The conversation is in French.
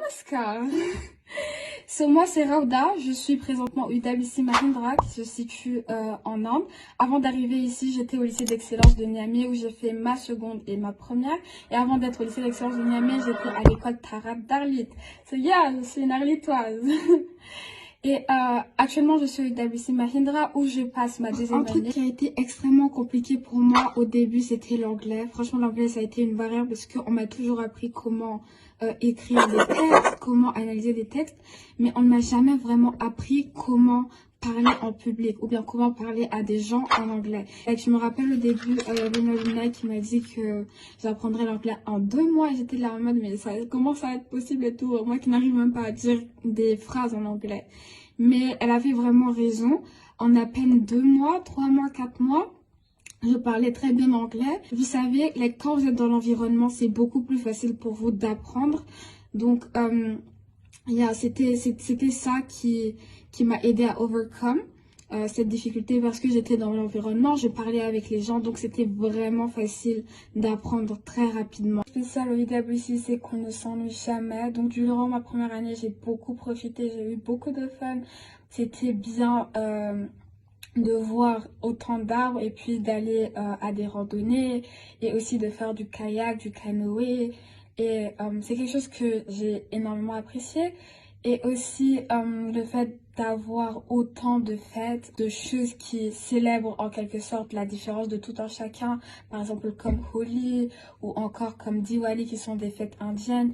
Namaskar. Moi c'est Rauda, je suis présentement au UWC Mahindra qui se situe en Inde. Avant d'arriver ici, j'étais au lycée d'excellence de Niamey où j'ai fait ma seconde et ma première. Et avant d'être au lycée d'excellence de Niamey, j'étais à l'école Tarab d'Arlit. Je suis une Arlitoise. Et actuellement, je suis au UWC Mahindra où je passe ma deuxième année. Un truc qui a été extrêmement compliqué pour moi au début, c'était l'anglais. Franchement, l'anglais, ça a été une barrière parce qu'on m'a toujours appris comment écrire des textes, comment analyser des textes. Mais on ne m'a jamais vraiment appris comment parler en public ou bien comment parler à des gens en anglais. Et je me rappelle au début, il y avait une alumni qui m'a dit que j'apprendrais l'anglais en 2 mois. Et j'étais là en mode, mais comment ça va être possible et tout? Moi qui n'arrive même pas à dire des phrases en anglais. Mais elle avait vraiment raison. En à peine 2 mois, 3 mois, 4 mois, je parlais très bien anglais. Vous savez, quand vous êtes dans l'environnement, c'est beaucoup plus facile pour vous d'apprendre. Donc, c'était ça qui m'a aidé à overcome cette difficulté parce que j'étais dans l'environnement, je parlais avec les gens, donc c'était vraiment facile d'apprendre très rapidement. Le spécial au UWC, c'est qu'on ne s'ennuie jamais. Donc durant ma première année, j'ai beaucoup profité, j'ai eu beaucoup de fun. C'était bien de voir autant d'arbres et puis d'aller à des randonnées et aussi de faire du kayak, du canoë. Et c'est quelque chose que j'ai énormément apprécié. Et aussi le fait d'avoir autant de fêtes, de choses qui célèbrent en quelque sorte la différence de tout un chacun. Par exemple comme Holi ou encore comme Diwali qui sont des fêtes indiennes.